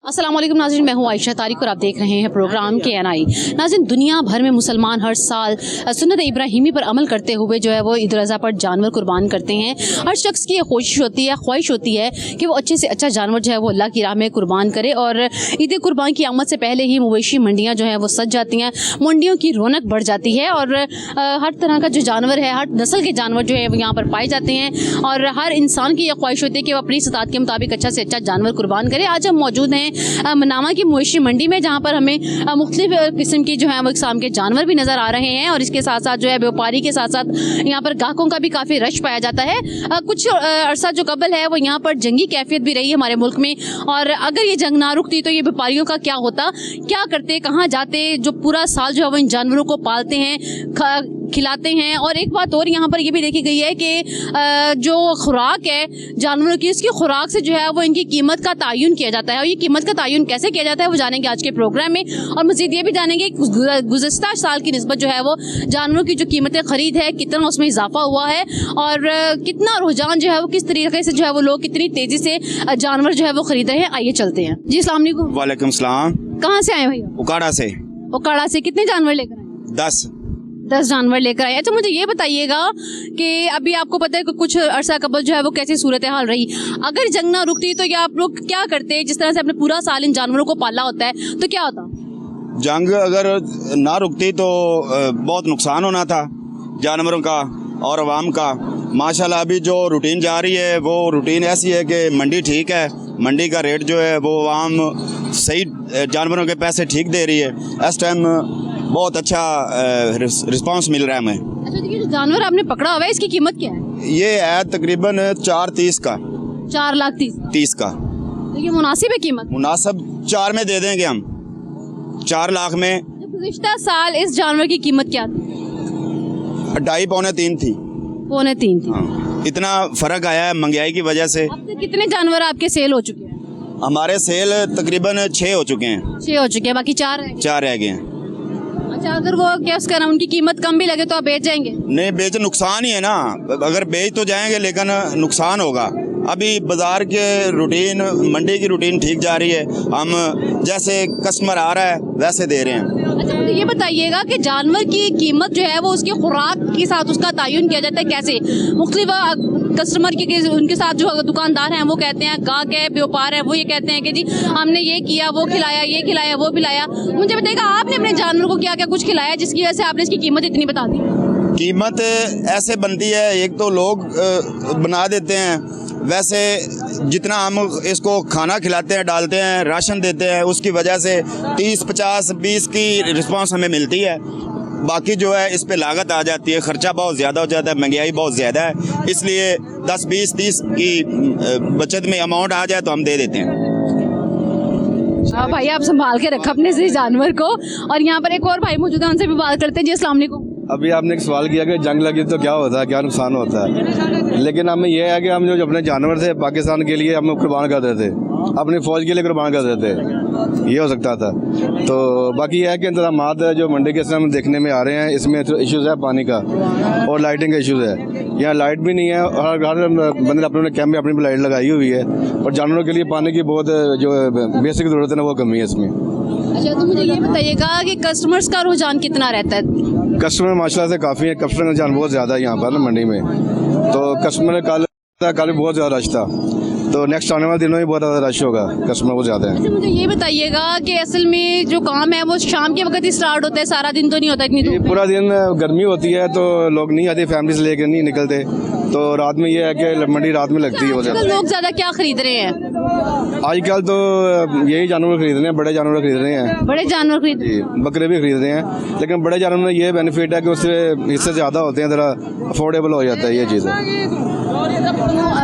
अस्सलाम वालेकुम नाज़रीन, मैं हूँ आयशा तारिक और आप देख रहे हैं प्रोग्राम KNI। नाज़रीन, दुनिया भर में मुसलमान हर साल सुन्नत इब्राहिमी पर अमल करते हुए जो है वो ईद रज़ा पर जानवर कुर्बान करते हैं। हर शख्स की कोशिश होती है, ख्वाहिश होती है कि वो अच्छे से अच्छा जानवर जो है वो अल्लाह की राह में कुर्बान करे। और ईद कुर्बान की आमद से पहले ही मवेशी मंडियाँ जो हैं वो सज जाती हैं, मंडियों की रौनक बढ़ जाती है और हर तरह का जो जानवर है, हर नस्ल के जानवर जो है वो यहाँ पर पाए जाते हैं और हर इंसान की यह ख्वाहिश होती है कि वो अपनी इस्तात के मुताबिक अच्छा से अच्छा जानवर कुर्बान करे। आज हम मौजूद हैं मनामा की मवेशी मंडी में, जहाँ पर हमें मुख्तलिफ किस्म की जो है वो इकसाम के जानवर भी नज़र आ रहे हैं और इसके साथ साथ जो है व्यापारी के साथ साथ यहाँ पर ग्राहकों का भी काफ़ी रश पाया जाता है। कुछ अरसा जो कबल है वो यहाँ पर जंगी कैफियत भी रही है हमारे मुल्क में, और अगर ये जंग ना रुकती तो ये व्यापारियों का क्या होता, क्या करते, कहाँ जाते, जो पूरा साल जो है वो इन जानवरों को पालते हैं, खिलाते हैं। और एक बात और यहाँ पर ये भी देखी गई है कि जो खुराक है जानवरों की, इसकी खुराक से जो है वो इनकी कीमत का तयन किया जाता है। और ये कीमत का तयन कैसे किया जाता है वो जानेंगे आज के प्रोग्राम में, और मज़ीद ये भी जानेंगे गुज़श्ता साल की निस्बत जो है वो जानवरों की जो कीमतें खरीद है कितना उसमें इजाफा हुआ है और कितना रुझान जो है वो किस तरीके से जो है वो लोग कितनी तेज़ी से जानवर जो है वो खरीद रहे हैं। आइए चलते हैं जी। अस्सलाम वालेकुम। वालेकुम सलाम। कहाँ से आए भैया? उकाड़ा से। उकाड़ा से। कितने जानवर लेकर आए? 10 जानवर लेकर आए। अच्छा, मुझे ये बताइएगा कि अभी आपको पता है कि कुछ अरसा कबल जो है वो कैसी सूरत हाल रही, अगर जंग ना रुकती तो ये आप लोग क्या करते? जिस तरह से आपने पूरा साल इन जानवरों को पाला होता है तो क्या होता? जंग अगर ना रुकती तो बहुत नुकसान होना था जानवरों का और आवाम का। माशाल्लाह अभी जो रूटीन जा रही है वो रूटीन ऐसी है कि मंडी ठीक है, मंडी का रेट जो है वो आवाम सही जानवरों के पैसे ठीक दे रही है। इस टाइम बहुत अच्छा रिस्पांस मिल रहा है हमें। अच्छा, देखिए जो जानवर आपने पकड़ा हुआ है इसकी कीमत क्या है? ये है तकरीबन 430 का। 4,30,000 का। देखिए मुनासिब है कीमत? मुनासिब 4 में दे देंगे हम, 4 लाख में। गुज़िश्ता साल इस जानवर की कीमत क्या थी? 2.5 पौने 3 थी। पौने 3 थी। हाँ, इतना फर्क आया है महंगाई की वजह से। अब तक कितने जानवर आपके सेल हो चुके हैं? हमारे सेल तकरीबन 6 हो चुके हैं। 6 हो चुके हैं, बाकी 4 रह गए हैं। अच्छा, अगर वो क्या करें, उनकी कीमत कम भी लगे तो आप बेच जाएंगे? नहीं, बेच नुकसान ही है ना। अगर बेच तो जाएंगे लेकिन नुकसान होगा। अभी बाजार के रूटीन, मंडी की रूटीन ठीक जा रही है, हम जैसे कस्टमर आ रहा है वैसे दे रहे हैं। अच्छा, मुझे ये बताइएगा कि जानवर की कीमत जो है वो उसकी खुराक के साथ उसका तयन किया जाता है कैसे? मुख्तलिफ कस्टमर के उनके साथ जो दुकानदार हैं वो कहते हैं, गाहक है, व्यापार है, वो ये कहते हैं कि जी हमने ये किया, वो खिलाया, ये खिलाया, वो पिलाया। मुझे बताइएगा आपने अपने जानवर को क्या क्या कुछ खिलाया जिसकी वजह से आपने इसकी कीमत इतनी बता दी? कीमत ऐसे बनती है, एक तो लोग बना देते हैं, वैसे जितना हम इसको खाना खिलाते हैं, डालते हैं, राशन देते हैं, उसकी वजह से 30, 50, 20 की रिस्पांस हमें मिलती है। बाकी जो है इस पे लागत आ जाती है, खर्चा बहुत ज़्यादा हो जाता है, महंगाई बहुत ज़्यादा है, इसलिए 10, 20, 30 की बचत में अमाउंट आ जाए तो हम दे देते हैं। भाई आप संभाल के रखा अपने से जानवर को। और यहाँ पर एक और भाई मौजूद है, उनसे भी बात करते हैं। जी अस्सलाम वालेकुम। अभी आपने एक सवाल किया कि जंग लगी तो क्या होता है, क्या नुकसान होता है, लेकिन हमें यह है कि हम जो अपने जानवर थे पाकिस्तान के लिए हम कुर्बान कर देते, अपनी फ़ौज के लिए कुर्बान कर देते, ये हो सकता था। तो बाकी यह है कि इंतजामात जो मंडी के समय देखने में आ रहे हैं, इसमें इश्यूज़ है पानी का और लाइटिंग का इश्यूज़ है। यहाँ लाइट भी नहीं है और हर बंदे ने अपने कैंप में अपनी लाइट लगाई हुई है, और जानवरों के लिए पानी की बहुत जो बेसिक ज़रूरत है ना वो कमी है इसमें। अच्छा, तो मुझे ये बताइएगा कि कस्टमर्स का रुझान कितना रहता है? कस्टमर माशाल्लाह से काफ़ी है, कस्टमर का रुझान बहुत ज़्यादा है यहाँ पर ना मंडी में। तो कस्टमर कल बहुत ज़्यादा रश था, तो नेक्स्ट आने वाले दिनों में बहुत ज़्यादा रश होगा, कस्टमर बहुत ज़्यादा है। अच्छा, मुझे ये बताइएगा कि असल में जो काम है वो शाम के वक्त ही स्टार्ट होता है, सारा दिन तो नहीं होता इतनी धूप? पूरा दिन गर्मी होती है तो लोग नहीं आते, फैमिली से लेकर नहीं निकलते, तो रात में ये है कि मंडी रात में लगती है। आजकल लोग ज़्यादा क्या खरीद रहे हैं? आजकल तो यही जानवर खरीद रहे हैं, बड़े जानवर खरीद रहे हैं। बड़े जानवर खरीद? जी, बकरे भी खरीद रहे हैं, लेकिन बड़े जानवर में ये बेनिफिट है कि उससे हिस्से ज़्यादा होते हैं, ज़रा अफोर्डेबल हो जाता है ये चीज़।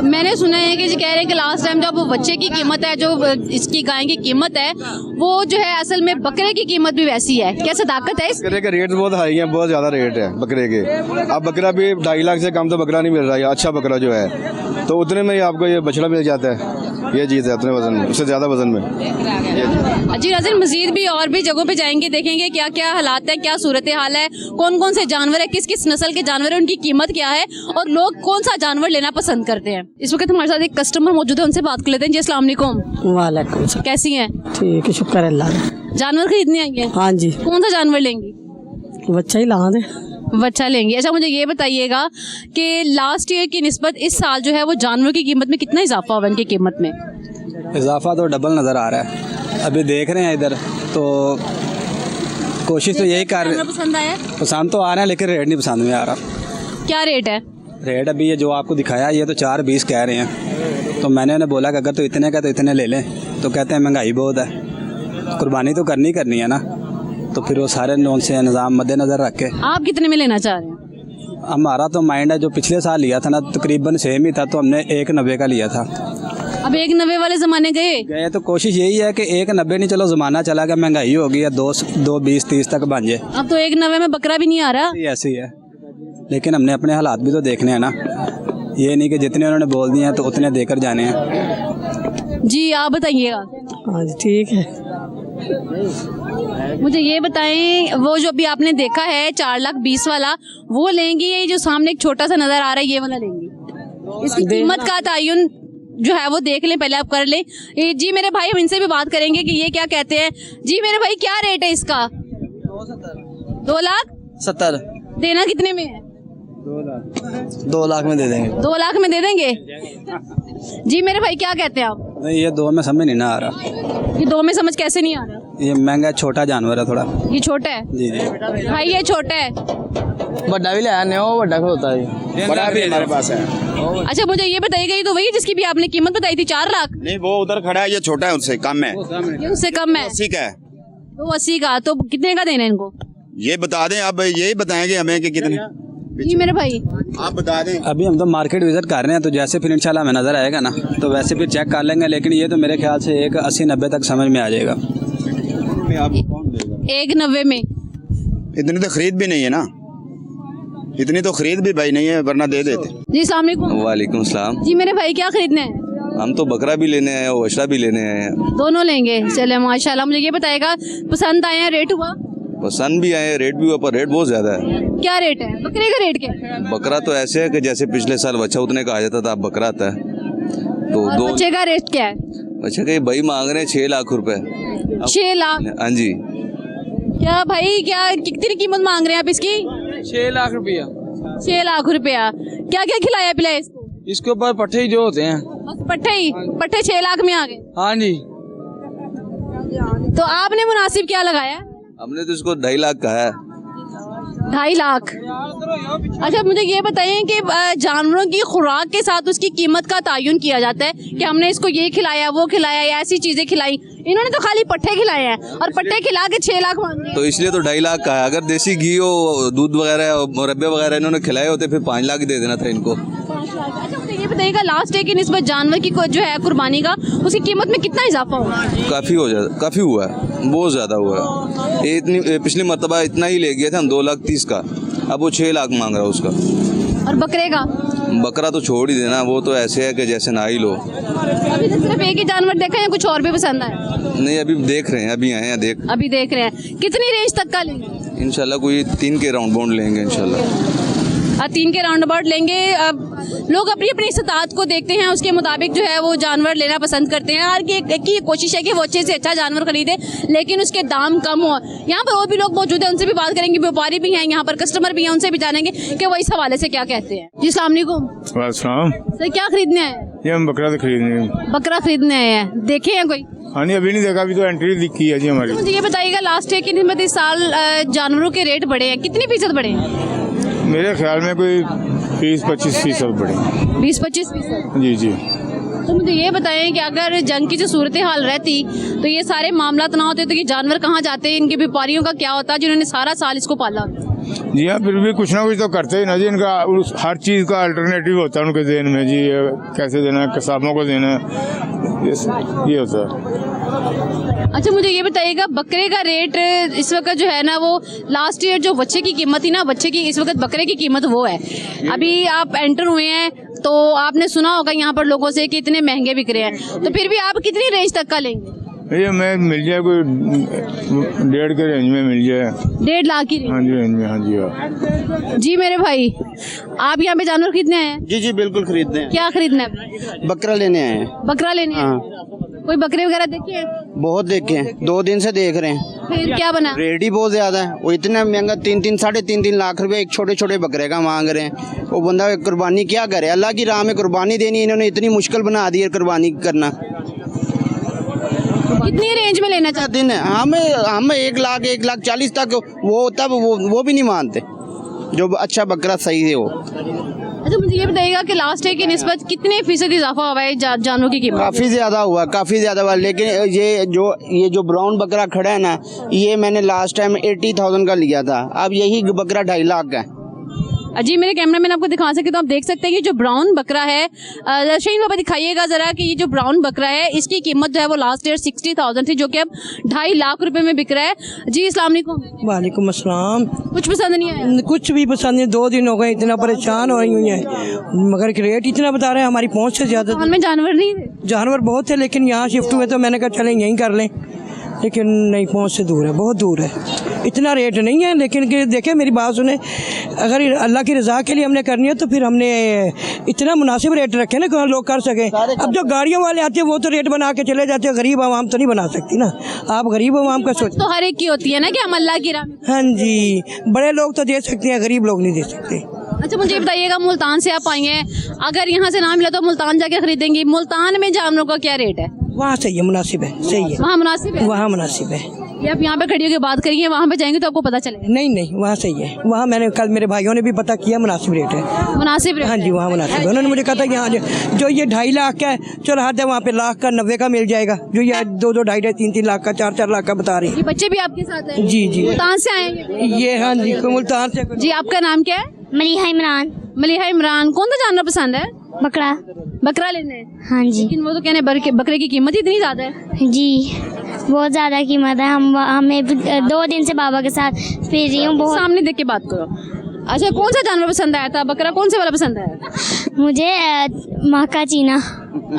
मैंने सुना है कि जी कह रहे हैं कि लास्ट टाइम जब बच्चे की कीमत है, जो इसकी गाय की कीमत है, वो जो है असल में बकरे की कीमत भी वैसी है। क्या सदाकत है इस? बकरे के रेट बहुत हाई हैं, बहुत ज़्यादा रेट है बकरे के। अब बकरा भी 2.5 लाख से कम तो बकरा नहीं मिल रहा है, अच्छा बकरा जो है, तो उतने में ही आपको ये बछड़ा मिल जाता है। ये चीज़ है अपने वजन में, उससे ज़्यादा वजन में। जी नाज़रीन, मजीद भी और भी जगहों पे जाएंगे, देखेंगे क्या क्या हालात है, क्या सूरत हाल है, कौन कौन से जानवर है, किस किस नस्ल के जानवर है, उनकी कीमत क्या है और लोग कौन सा जानवर लेना पसंद करते हैं। इस वक्त हमारे साथ एक कस्टमर मौजूद है, उनसे बात कर लेते हैं। जी अस्सलाम वालेकुम। वालेकुम सलाम। कैसी हैं? ठीक है, शुक्र अल्लाह का। जानवर खरीदने आई हैं? हाँ जी, कौन सा जानवर लेंगी? बच्चा ही ला दे। बच्चा लेंगी। अच्छा, मुझे ये बताइएगा कि लास्ट ईयर की निस्बत इस साल जो है वो जानवर की कीमत में कितना इजाफा हुआ इनकी कीमत में? इजाफा तो डबल नज़र आ रहा है। अभी देख रहे हैं इधर, तो कोशिश तो यही कर जानवर पसंद आया? पसंद तो आ रहा है, लेकिन रेट नहीं पसंद में आ रहा। क्या रेट है? रेट अभी ये जो आपको दिखाया ये तो 4.20 कह रहे हैं। तो मैंने उन्हें बोला कि अगर तो इतने का तो इतने ले लें, तो कहते हैं महंगाई बहुत है, कुर्बानी तो करनी है ना। तो फिर वो सारे नोन से निज़ाम मद्देनज़र रख के। आप कितने में लेना चाह रहे हैं? हमारा तो माइंड है, जो पिछले साल लिया था ना तकरीबन सेम ही था, तो हमने 1.90 का लिया था। अब 1.90 वाले ज़माने गए? तो कोशिश यही है कि 1.90 नहीं, चलो ज़माना चला गया, महंगाई हो गई है, 2.20-30 तक बन जाए। अब तो 1.90 में बकरा भी नहीं आ रहा। ऐसे ही है, लेकिन हमने अपने हालात भी तो देखने हैं ना। ये नहीं कि जितने उन्होंने बोल दिए हैं तो उतने देकर जाने हैं। जी आप बताइएगा। हाँ जी, ठीक है। मुझे ये बताएं, वो जो अभी आपने देखा है 4,20,000 वाला, वो लेंगी? ये जो सामने एक छोटा सा नजर आ रहा है, ये वाला लेंगी? इसकी कीमत का तयन जो है वो देख लें, पहले आप कर लें। जी मेरे भाई, हम इनसे भी बात करेंगे कि ये क्या कहते हैं। जी मेरे भाई, क्या रेट है इसका? 2,70,000। देना कितने में है? 2 लाख में दे देंगे। 2 लाख में दे देंगे? जी मेरे भाई, क्या कहते हैं आप? नहीं, ये 2 में समझ नहीं ना आ रहा। ये 2 में समझ कैसे नहीं आ रहा? ये महंगा छोटा जानवर है थोड़ा। ये छोटा है? जी जी। भाई ये छोटा है। बड़ा भी लाया नहीं, वो बड़ा होता है, बड़ा भी हमारे पास है। अच्छा, मुझे ये बताइएगा, ये तो वही जिसकी भी आपने कीमत बताई थी 4 लाख? नहीं, वो उधर खड़ा है, ये छोटा है, उससे कम है। ये उससे कम है? 80 का है। तो 80 का, तो कितने का देना है इनको? ये बता दें, अब यही बताएंगे हमें कि कितने। जी मेरे भाई, आप बता दें। अभी हम तो मार्केट विजिट कर रहे हैं, तो जैसे फिर इंशाल्लाह हमें नज़र आएगा ना, तो वैसे फिर चेक कर लेंगे। लेकिन ये तो मेरे ख्याल से एक 80-90 तक समझ में आ जाएगा। 1.90 में? इतनी तो खरीद भी नहीं है ना, इतनी तो खरीद भी भाई नहीं है, वरना दे देते। जी अस्सलाम वालेकुम। वालेकुम सलाम। जी मेरे भाई, क्या खरीदना है? हम तो बकरा भी लेने आए और वशरा भी लेने आए हैं। दोनों लेंगे? चले माशाल्लाह। मुझे ये बताएगा, पसंद आए हैं, रेट हुआ? पसंद भी आए, रेट भी हुआ, पर रेट बहुत ज्यादा है। क्या रेट है बकरे का? रेट क्या है? बकरा तो ऐसे है कि जैसे पिछले साल बच्चा उतने का आ जाता था, अब बकरा आता है तो और 2। बच्चे का रेट क्या है? बच्चे का भाई मांग रहे हैं 6 लाख रुपए। 6 लाख? हाँ जी। क्या भाई, क्या कितनी कीमत मांग रहे हैं आप इसकी? 6 लाख रुपया। 6 लाख रुपया। क्या क्या खिलाया पिलाया इसको? इसके ऊपर पट्टे ही जो होते हैं। बस पट्टे ही? पट्टे 6 लाख में आ गए? हाँ जी। तो आपने मुनासिब क्या लगाया? हमने तो इसको 2.5 लाख कहा है। 2.5 लाख? अच्छा, मुझे ये बताइए कि जानवरों की खुराक के साथ उसकी कीमत का तयन किया जाता है कि हमने इसको ये खिलाया, वो खिलाया, या ऐसी चीजें खिलाई? इन्होंने तो खाली पट्टे खिलाए हैं और पट्टे खिला के 6 लाख मांगे हैं। तो इसलिए तो 2.5 लाख का है। अगर देसी घी हो, दूध वगैरह और मुरब्बे वगैरह इन्होंने खिलाए होते, फिर 5 लाख दे देना था इनको। अच्छा, मुझे ये बताइएगा, लास्ट डे की निस्बत जानवर की जो है कुर्बानी का, उसकी कीमत में कितना इजाफा हुआ? काफ़ी हुआ है, बहुत ज़्यादा हुआ है। ये इतनी पिछली मरतबा इतना ही ले गए थे हम, 2,30,000 का, अब वो 6 लाख मांग रहा है उसका। और बकरे का? बकरा तो छोड़ ही देना, वो तो ऐसे है कि जैसे ना ही लो। अभी तो सिर्फ एक ही जानवर देखा है या कुछ और भी पसंद आया? नहीं, अभी देख रहे हैं, अभी आए हैं अभी देख रहे हैं। कितनी रेंज तक का लेंगे? इंशाल्लाह कोई 3 के राउंड बाउंड लेंगे इंशाल्लाह। 3 के राउंड अबाउट लेंगे। अब लोग अपनी अपनी इस्तात को देखते हैं, उसके मुताबिक जो है वो जानवर लेना पसंद करते हैं। हर की कोशिश है कि वो अच्छे से अच्छा जानवर खरीदे, लेकिन उसके दाम कम हो। यहाँ पर और भी लोग मौजूद हैं, उनसे भी बात करेंगे। व्यापारी भी हैं यहाँ पर, कस्टमर भी हैं, उनसे भी जानेंगे कि वो इस हवाले से क्या कहते हैं। जी अस्सलाम वालेकुम। सर, क्या खरीदने आए? ये हम बकरा तो खरीदने हैं। बकरा खरीदने आए हैं। देखे हैं कोई? हाँ नहीं, अभी नहीं देखा, अभी तो एंट्री दिखी है जी हमारी। मुझे ये बताइएगा, लास्ट ईयर की निस्बत इस साल जानवरों के रेट बढ़े हैं, कितनी फीसद बढ़े हैं? मेरे ख्याल में कोई 20-25% बढ़े। 20-25%? जी जी। तो मुझे ये बताएं कि अगर जंग की जो सूरत हाल रहती तो ये सारे मामला ना होते, तो ये जानवर कहाँ जाते? इनके व्यापारियों का क्या होता जिन्होंने सारा साल इसको पाला? जी हाँ, फिर भी कुछ ना कुछ तो करते ही ना जी। इनका हर चीज़ का अल्टरनेटिव होता है उनके ज़हन में जी, ये कैसे देना है, किसानों को देना है, ये होता है। अच्छा, मुझे ये बताइएगा, बकरे का रेट इस वक्त जो है ना, वो लास्ट ईयर जो बच्चे की कीमत थी ना, बच्चे की इस वक्त बकरे की कीमत वो है। अभी आप एंटर हुए हैं, तो आपने सुना होगा यहाँ पर लोगों से कि इतने महंगे बिक रहे हैं, तो फिर भी आप कितनी रेंज तक का लेंगे? ये मैं मिल जाए कोई 1.5 के रेंज में मिल जाए। 1.5 लाख की रेंज? हाँ जी रेंज में, हाँ जी हाँ। जी मेरे भाई, आप यहाँ पे जानवर खरीदने आए हैं? जी जी बिल्कुल खरीदने हैं। क्या खरीदना है? बकरा लेने आए हैं। बकरा लेने आए हैं? हाँ। कोई बकरे वगैरह देखे हैं? बहुत देखे हैं, 2 दिन से देख रहे हैं। फिर क्या बना? रेट ही बहुत ज्यादा है, वो इतना महंगा 3-3 लाख रुपए एक छोटे छोटे बकरे का मांग रहे हैं। वो बंदा कुर्बानी क्या करे, अल्लाह की राह में कुर्बानी देनी इन्होंने इतनी मुश्किल बना दी है कुर्बानी करना। कितनी रेंज में लेना चाहते दिन है हम 1 लाख 1,40,000 तक वो तब वो भी नहीं मानते जो अच्छा बकरा सही है वो। हैं? अच्छा मुझे ये बताइएगा कि लास्ट डे की निस्बत कितने फीसद इजाफा हुआ है जानवरों की कीमत? काफ़ी ज़्यादा हुआ, लेकिन ये जो ब्राउन बकरा खड़ा है ना, ये मैंने लास्ट टाइम 80,000 का लिया था, अब यही बकरा 2.5 लाख का है। जी मेरे कैमरा मैन आपको दिखा सकते तो आप देख सकते हैं कि जो ब्राउन बकरा है, शहीन बाबा दिखाइएगा जरा कि ये जो ब्राउन बकरा है इसकी कीमत जो है वो लास्ट ईयर 60,000 थी, जो कि अब 2.5 लाख रुपए में बिक रहा है। जी अस्सलाम वालेकुम। वालेकुम अस्सलाम। कुछ पसंद नहीं आया? कुछ भी पसंद नहीं, 2 दिन हो गए, इतना परेशान हो रही हुई है, मगर रेट इतना बता रहे हैं हमारी पहुंच से ज्यादा। दुकान में जानवर नहीं थे? जानवर बहुत थे, लेकिन यहाँ शिफ्ट हुए तो मैंने कहा चलें यहीं कर लें, लेकिन नहीं, पहुंच से दूर है, बहुत दूर है, इतना रेट नहीं है। लेकिन देखें मेरी बात सुने, अगर अल्लाह की रज़ा के लिए हमने करनी है तो फिर हमने इतना मुनासिब रेट रखे ना कि लोग कर सके। अब जो गाड़ियों वाले आते हैं वो तो रेट बना के चले जाते हैं, गरीब आवाम तो नहीं बना सकती ना। आप गरीब आवाम का सोच तो हर एक की होती है ना कि हम अल्लाह की राह में। हाँ जी, बड़े लोग तो दे सकते हैं, गरीब लोग नहीं दे सकते। अच्छा मुझे ये बताइएगा, मुल्तान से आप आई हैं, अगर यहाँ से ना मिला तो मुल्तान जाके खरीदेंगी, मुल्तान में जानवरों का क्या रेट है? वहाँ सही है, मुनासिब है, सही है, वहाँ मुनासिब है? वहाँ मुनासिब है। ये आप यहाँ पे खड़ी होकर बात करिए, वहाँ पे जाएंगे तो आपको पता चलेगा। नहीं, वहाँ सही है, वहाँ मैंने कल मेरे भाइयों ने भी पता किया, मुनासिब रेट है। मुनासिब रेट? हाँ जी वहाँ मुनासिब है। उन्होंने मुझे कहा था यहाँ जो ये 2.5 लाख का है, चलो हद है, वहाँ पे लाख का 90 का मिल जाएगा, जो ये 2-2, 2.5, 3-3 लाख का, 4-4 लाख का बता रहे ये बच्चे भी आपके साथ हैं? जी जी। मुल्तान से आएंगे? ये हाँ जी, मुल्तान से। जी आपका नाम क्या है? मलिहा इमरान। मलिहा इमरान। कौन सा जानवर पसंद है? बकरा। बकरा लेने हैं? हाँ जी। लेकिन वो तो कहने बकरे की कीमत इतनी ज्यादा है। जी बहुत ज़्यादा कीमत है। हमें 2 दिन से बाबा के साथ फिर रही हूँ। बहुत सामने देख के बात करो। अच्छा कौन सा जानवर पसंद आया था? बकरा कौन से वाला पसंद आया? मुझे महका चीना।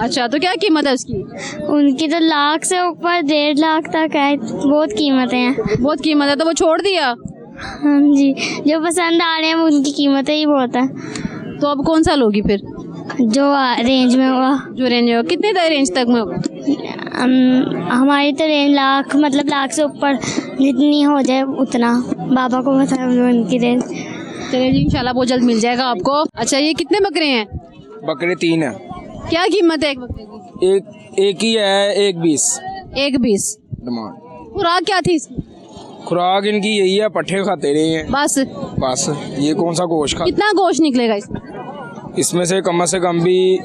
अच्छा तो क्या कीमत है उसकी? उनकी तो लाख से ऊपर 1.5 लाख तक है, बहुत कीमतें हैं। बहुत कीमत है, तो वो छोड़ दिया? हाँ जी, जो पसंद आ रहे हैं उनकी कीमतें ही बहुत है। तो अब कौन सा लोगी फिर? जो रेंज में होगा। जो रेंज में होगा, कितने रेंज तक में होगा? हमारी तो रेंज लाख से ऊपर जितनी हो जाए उतना, बाबा को बताया उनकी रेंज। चलिए जी इंशाल्लाह बहुत जल्द मिल जाएगा आपको। अच्छा ये कितने बकरे हैं? बकरे 3 है। क्या कीमत है एक बकरे की? एक ही है, 1.20। 1.20 डिमांड। खुराक क्या थी इसकी? खुराक इनकी यही है, पट्ठे खाते रहे हैं बस। ये कौन सा गोश्त खा, कितना गोश्त निकलेगा इसमें? इसमें से कम भी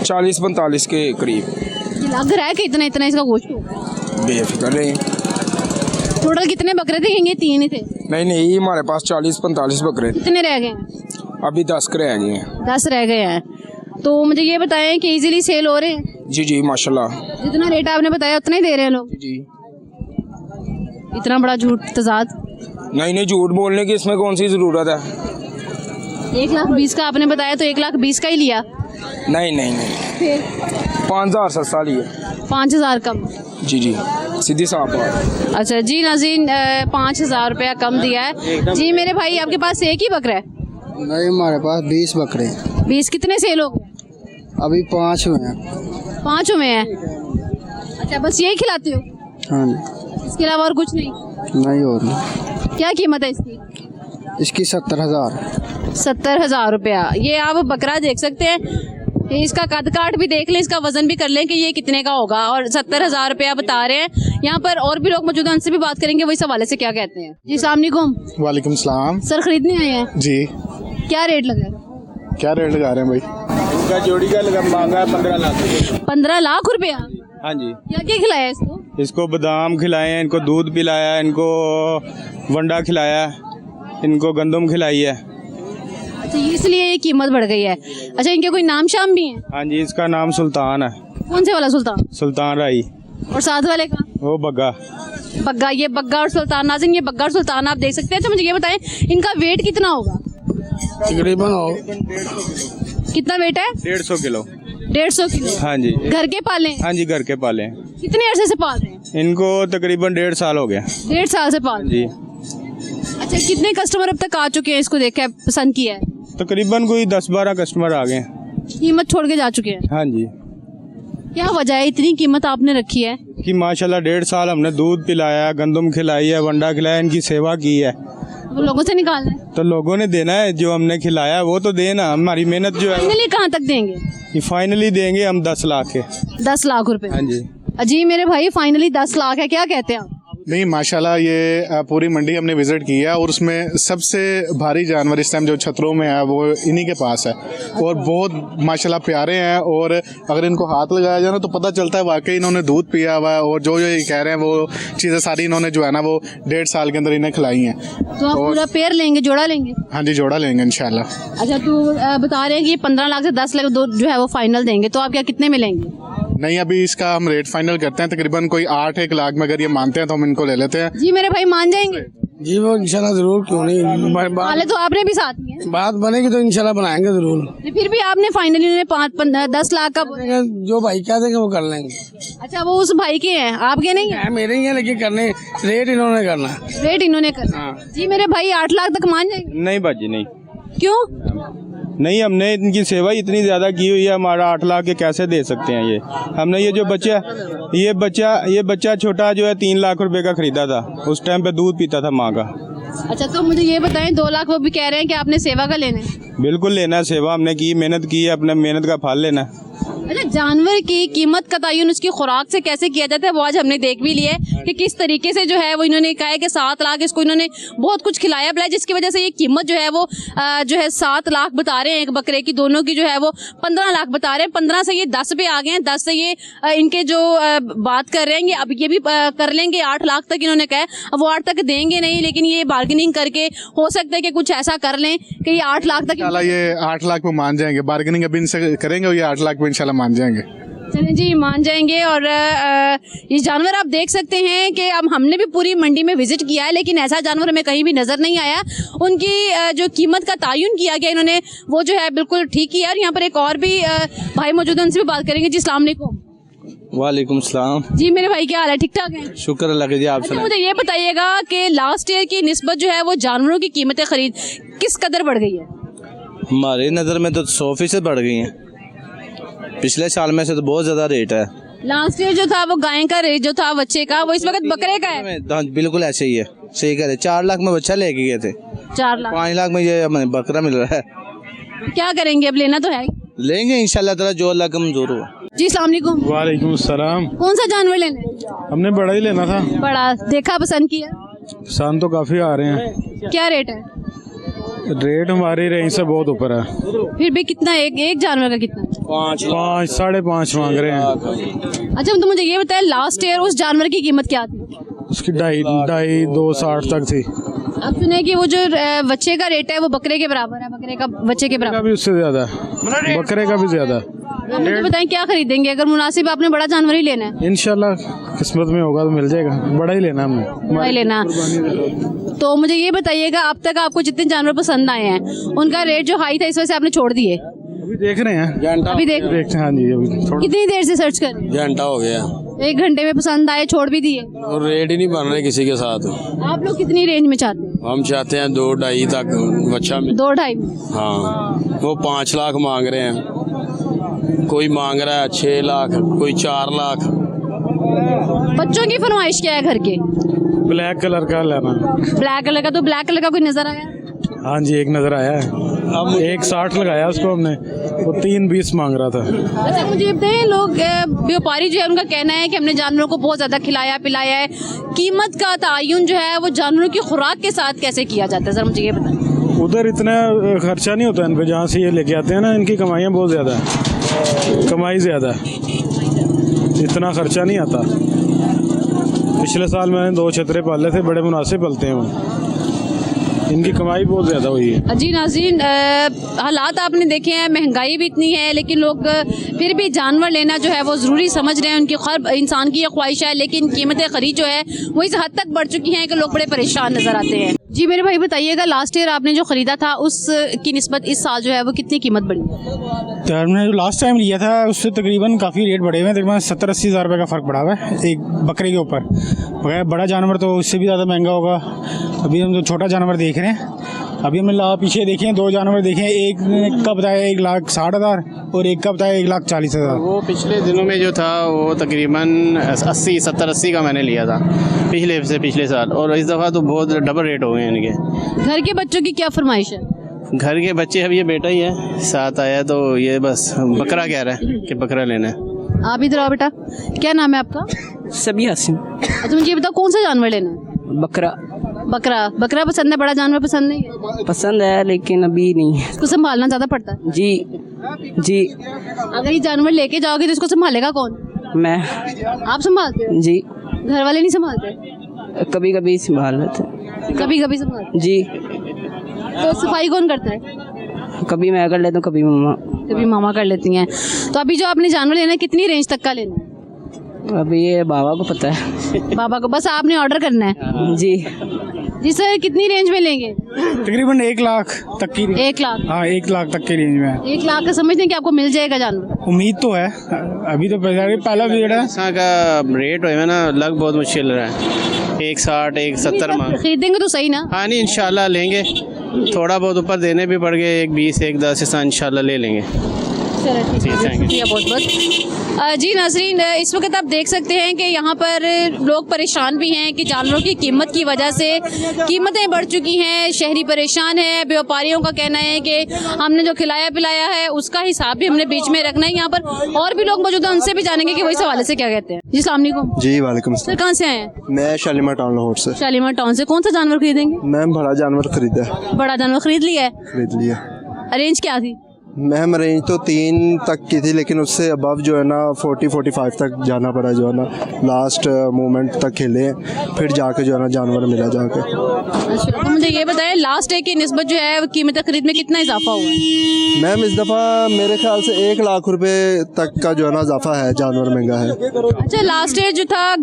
40-45 के करीब। लग रहा है कि इतना इसका गोश्त होगा। बेफिक्र रहे। टोटल कितने बकरे थे? ये 3 ही थे? नहीं हमारे पास 40-45 बकरे। कितने रह गए? अभी 10 रह गए हैं। 10 रह गए हैं। तो मुझे ये बताएं कि इजीली सेल हो रहे हैं? जी माशाल्लाह। जितना रेट आपने बताया उतना ही दे रहे हैं लोग? जी। इतना बड़ा झूठ तजाद? नहीं झूठ बोलने की इसमें कौन सी जरूरत है? 1,20,000 का आपने बताया तो 1,20,000 का ही लिया? नहीं फिर 5,000 सस्ता लिया। 5,000 कम? जी सीधी साफ बात। अच्छा जी नाज़रीन, 5,000 रुपया कम दिया है। जी मेरे भाई आपके पास एक ही बकरा है? नहीं हमारे पास 20 बकरे हैं। 20 कितने सेल हो गए? अभी 5 हुए हैं। 5 हुए हैं? अच्छा बस यही खिलाते हो? हाँ इसके अलावा और कुछ नहीं? नहीं हो रही। क्या कीमत है इसकी? इसकी 70,000। 70,000 रुपया। ये आप बकरा देख सकते हैं, इसका कद काट भी देख लें, इसका वजन भी कर लें कि ये कितने का होगा, और 70,000 रुपया बता रहे हैं। यहाँ पर और भी लोग मौजूद हैं, उनसे भी बात करेंगे वो इस हवाले से क्या कहते हैं। जी अस्सलाम वालेकुम। वालेकुम सलाम। सर खरीदने आए हैं? जी। क्या रेट लगा? क्या रेट लगा रहे हैं भाई? इनका जोड़ी का मांगा है 15 लाख। 15 लाख रुपया? हाँ जी। क्या क्या खिलाया इसको? इसको बादाम खिलाए हैं, इनको दूध पिलाया, इनको वंडा खिलाया, इनको गंदम खिलाई है। अच्छा इसलिए ये कीमत बढ़ गई है। अच्छा इनके कोई नाम शाम भी हैं? हाँ जी, इसका नाम सुल्तान है। कौन से वाला सुल्तान? सुल्तान राई। और साथ वाले का? वो बग्गा। बग्गा। ये बग्गा और सुल्तान। नाज़रीन ये बग्गा और सुल्तान आप देख सकते हैं। अच्छा मुझे ये बताएं इनका वेट कितना होगा? तकरीबन हो कितना वेट है? 150 किलो। 150 किलो। हाँ जी। घर के पाले हैं? हाँ जी, घर के पाले हैं। कितने अरसे से पाल रहे हैं? इनको तकरीबन 1.5 साल हो गया। 1.5 साल से पाल रहे जी। हैं। अच्छा, कितने कस्टमर अब तक आ चुके हैं इसको देख के पसंद किया है? तकरीबन कोई 10-12 कस्टमर आ गए। कीमत छोड़ के जा चुके हैं? हाँ जी। क्या वजह है इतनी कीमत आपने रखी है? कि माशाल्लाह 1.5 साल हमने दूध पिलाया, गंदम खिलाई है, वंडा खिलाया, इनकी सेवा की है। वो लोगों से निकालना है तो लोगों ने देना है, जो हमने खिलाया वो तो देना। हमारी मेहनत जो है फाइनली कहाँ तक देंगे? ये फाइनली देंगे हम 10 लाख के। 10 लाख रुपए? हाँ जी। जी मेरे भाई, फाइनली 10 लाख है, क्या कहते हैं आप? नहीं माशाल्लाह, ये पूरी मंडी हमने विज़िट की है और उसमें सबसे भारी जानवर इस टाइम जो छतरों में है वो इन्हीं के पास है और बहुत माशाल्लाह प्यारे हैं। और अगर इनको हाथ लगाया जाए ना तो पता चलता है वाकई इन्होंने दूध पिया हुआ है और जो ये कह रहे हैं वो चीज़ें सारी इन्होंने जो है ना वो 1.5 साल के अंदर इन्हें खिलाई हैं। तो आप पूरा पेयर लेंगे, जोड़ा लेंगे? हाँ जी, जोड़ा लेंगे इंशाल्लाह। अच्छा, तो बता रहे हैं कि 15 लाख से 10 लाख जो है वो फाइनल देंगे, तो आप क्या कितने में लेंगे? नहीं, अभी इसका हम रेट फाइनल करते हैं, तकरीबन कोई 8-1 लाख में अगर ये मानते हैं तो हम इनको ले लेते हैं। जी मेरे भाई, मान जाएंगे? जी वो इंशाल्लाह जरूर, क्यों नहीं। पहले तो आपने भी साथ में है। बात बनेगी तो इंशाल्लाह बनाएंगे जरूर। फिर भी आपने फाइनली उन्हें 10 लाख का जो भाई क्या देंगे वो कर लेंगे। अच्छा, वो उस भाई के हैं, आपके नहीं है? मेरे ही है, लेकिन करने रेट इन्होंने करना। रेट इन्होंने करना। जी मेरे भाई, 8 लाख तक मान जाएंगे? नहीं बाजी, नहीं। क्यों? नहीं, हमने इनकी सेवा इतनी ज़्यादा की हुई है, हमारा 8 लाख के कैसे दे सकते हैं ये। हमने ये जो बच्चा छोटा जो है 3 लाख रुपए का खरीदा था, उस टाइम पे दूध पीता था माँ का। अच्छा, तो मुझे ये बताएं, 2 लाख वो भी कह रहे हैं कि आपने सेवा का लेना है? बिल्कुल लेना है, सेवा हमने की, मेहनत की है, अपने मेहनत का फल लेना है। अच्छा, जानवर की कीमत का तयन उसकी खुराक से कैसे किया जाता है वो आज हमने देख भी लिया है कि किस तरीके से जो है वो इन्होंने कहा है कि 7 लाख इसको इन्होंने बहुत कुछ खिलाया पिलाया, जिसकी वजह से ये कीमत जो है वो जो है 7 लाख बता रहे हैं एक बकरे की, दोनों की जो है वो 15 लाख बता रहे हैं। 15 से ये 10 पे आ गए हैं, 10 से ये इनके जो बात कर रहे हैं अब ये भी कर लेंगे 8 लाख तक इन्होंने कहा है। अब वो 8 तक देंगे नहीं, लेकिन ये बार्गेनिंग करके हो सकता है कि कुछ ऐसा कर लें कि ये 8 लाख तक ये 8 लाख पे मान जाएंगे। बार्गेनिंग अभी इनसे करेंगे और ये 8 लाख पे इंशाल्लाह मान जाएंगे। चलें जी, मान जाएंगे। और ये जानवर आप देख सकते हैं कि अब हमने भी पूरी मंडी में विजिट किया है, लेकिन ऐसा जानवर हमें कहीं भी नज़र नहीं आया। उनकी जो कीमत का तयन किया गया इन्होंने वो जो है बिल्कुल ठीक किया। और यहाँ पर एक और भी भाई मौजूद है, उनसे भी बात करेंगे। जी अस्सलाम वालेकुम। वालेकुम सलाम। जी मेरे भाई, क्या हाल है? ठीक ठाक है? शुक्र अल्लाह का जी, आप अच्छा, मुझे ये बताइएगा कि लास्ट ईयर की निस्बत जो है वो जानवरों की कीमतें खरीद किस कदर बढ़ गई है? हमारी नज़र में तो 100% बढ़ गई हैं। पिछले साल में से तो बहुत ज़्यादा रेट है। लास्ट ईयर जो था वो गाय का रेट जो था बच्चे का, वो इस वक्त बकरे का है। हाँ, बिल्कुल ऐसे ही है, सही कह रहे। 4 लाख में बच्चा लेके गए थे, 4 लाख 5 लाख में ये हमें बकरा मिल रहा है। क्या करेंगे? अब लेना तो है, लेंगे इंशाल्लाह ताला, जो अल्लाह का मंजूर हुआ। जी अस्सलाम वालेकुम। वालेकुम सलाम। कौन सा जानवर लेना है? हमने बड़ा ही लेना था। बड़ा देखा, पसंद किया? पसंद तो काफ़ी आ रहे हैं। क्या रेट है? रेट हमारी रेंज से बहुत ऊपर है। फिर भी कितना? एक जानवर का कितना? 5 साढ़े 5 मांग रहे हैं। अच्छा, तो मुझे ये बताएं, लास्ट ईयर उस जानवर की कीमत क्या थी? उसकी 2.5-2.60 तक थी। अब सुने कि वो जो बच्चे का रेट है वो बकरे के बराबर है, बकरे का बच्चे के बराबर भी, उससे ज़्यादा है, बकरे का भी ज़्यादा है। मुझे बताएं क्या खरीदेंगे? अगर मुनासिब आपने बड़ा जानवर ही लेना है? इंशाल्लाह किस्मत में होगा तो मिल जाएगा, बड़ा ही लेना हमने। बड़ा ही लेना। तो मुझे ये बताइएगा, अब तक आपको जितने जानवर पसंद आए हैं उनका रेट जो हाई था इस वजह से आपने छोड़ दिए? अभी देख रहे हैं, अभी देखते हैं। हाँ जी, अभी कितनी देर से सर्च कर? घंटा हो गया। 1 घंटे में पसंद आए, छोड़ भी दिए? और रेट ही नहीं बन रहे किसी के साथ। आप लोग कितनी रेंज में चाहते हैं? हम चाहते हैं 2-2.5 तक बच्चा मिले। 2-2.5 में? हाँ, वो 5 लाख मांग रहे हैं, कोई मांग रहा है 6 लाख, कोई 4 लाख। बच्चों की फरमाइश क्या है घर के? ब्लैक कलर का लेना। ब्लैक कलर का? तो ब्लैक कलर का कोई नजर आया? हाँ जी, एक नज़र आया है। अब 1.60 लगाया उसको हमने, वो 3.20 मांग रहा था। अच्छा, मुझे बताइए, लोग व्यापारी जो है उनका कहना है कि हमने जानवरों को बहुत ज़्यादा खिलाया पिलाया है, कीमत का तयन जो है वो जानवरों की खुराक के साथ कैसे किया जाता है? सर मुझे ये बताएं। उधर इतना खर्चा नहीं होता इन पे, जहाँ से ये लेके आते हैं ना, इनकी कमाइयाँ बहुत ज़्यादा है, कमाई ज़्यादा है, इतना खर्चा नहीं आता। पिछले साल मैंने 2 छतरे पाले थे, बड़े मुनासिब पलते हैं वो, इनकी कमाई बहुत ज़्यादा हुई है। जी नाज़रीन, हालात आपने देखे हैं, महंगाई भी इतनी है, लेकिन लोग फिर भी जानवर लेना जो है वो ज़रूरी समझ रहे हैं। उनकी खैर इंसान की ये ख्वाहिश है, लेकिन कीमतें खरीद जो है वो इस हद तक बढ़ चुकी हैं कि लोग बड़े परेशान नज़र आते हैं। जी मेरे भाई बताइएगा, लास्ट ईयर आपने जो खरीदा था उस की निस्बत इस साल जो है वो कितनी कीमत बढ़ी? तो हमने जो लास्ट टाइम लिया था उससे तकरीबन काफ़ी रेट बढ़े हुए हैं, तकरीबन 70-80 हज़ार रुपये का फ़र्क पड़ा हुआ है एक बकरे के ऊपर। बगैर बड़ा जानवर तो उससे भी ज़्यादा महंगा होगा। अभी हम जो छोटा जानवर देख रहे हैं, अभी हमने पीछे देखे हैं 2 जानवर देखे हैं, एक का बताया 1,60,000 और एक का बताया 1,40,000। वो पिछले दिनों में जो था वो तकरीबन 70-80 का मैंने लिया था पिछले साल, और इस दफ़ा तो बहुत डबल रेट हो गए हैं इनके। घर के बच्चों की क्या फरमाइश है? घर के बच्चे, अब ये बेटा ही है साथ आया, तो ये बस बकरा कह रहा है कि बकरा लेना है। आप इधर आओ बेटा, क्या नाम है आपका? सभी हसीन अच्छा मुझे ये बताओ कौन सा जानवर लेना है? बकरा बकरा पसंद है, बड़ा जानवर पसंद नहीं है? पसंद है लेकिन अभी नहीं। इसको संभालना ज़्यादा पड़ता है। जी अगर ये जानवर लेके जाओगे तो इसको संभालेगा कौन? मैं। आप संभालते हो? जी घर वाले नहीं संभालते? कभी कभी संभाल लेते। कभी संभालते? जी। तो सफाई कौन करता है? कभी मैं कर लेता हूँ, कभी मम्मा। कभी मामा कर लेती हैं। तो अभी जो आपने जानवर लेना है कितनी रेंज तक का लेना है? अभी ये बाबा को पता है। बाबा को, बस आपने ऑर्डर करना है? जी सर, कितनी रेंज में लेंगे? तकरीबन 1 लाख तक की। 1 लाख? हाँ 1 लाख तक की रेंज में। 1 लाख का समझते हैं कि आपको मिल जाएगा जानवर? उम्मीद तो है, अभी तो पहला भीड़ है। यहाँ का रेट है ना, लग बहुत मुश्किल रहा है, 1,60 1,70 मांग। खरीदेंगे तो सही ना? हाँ नहीं, इंशाल्लाह लेंगे, थोड़ा बहुत ऊपर देने भी पड़ गए, 1,20 1,10 ऐसा इंशाल्लाह ले लेंगे। शुक्रिया बहुत बहुत। जी नाज़रीन, इस वक्त आप देख सकते हैं कि यहाँ पर लोग परेशान भी हैं कि जानवरों की कीमत की वजह से कीमतें बढ़ चुकी हैं, शहरी परेशान है। व्यापारियों का कहना है कि हमने जो खिलाया पिलाया है उसका हिसाब भी हमने बीच में रखना है। यहाँ पर और भी लोग मौजूद हैं, उनसे भी जानेंगे कि वो इस हवाले से क्या कहते हैं। जी अस्सलाम वालेकुम। जी वालेकुम सर कहाँ से आए हैं? मैं शालीमार टाउन लाहौर से। शालीमार टाउन से। कौन सा जानवर खरीदेंगे? मैम बड़ा जानवर खरीदा है। बड़ा जानवर खरीद लिया है? खरीद लिया। अरेंज क्या थी? मैम रेंज तो 3 तक की थी, लेकिन उससे अबव जो है ना 40-45 तक जाना पड़ा, जो है ना लास्ट मोमेंट तक खेले, फिर जाके जो है ना जानवर मिला जाके। अच्छा, तो मुझे ये बताएं लास्ट डे की निस्बत जो है कीमत खरीद में कितना इजाफा हुआ है? मैम इस दफ़ा मेरे ख्याल से 1 लाख रुपए तक का जो है ना इजाफा है, जानवर महंगा है। अच्छा, लास्ट ईयर जो था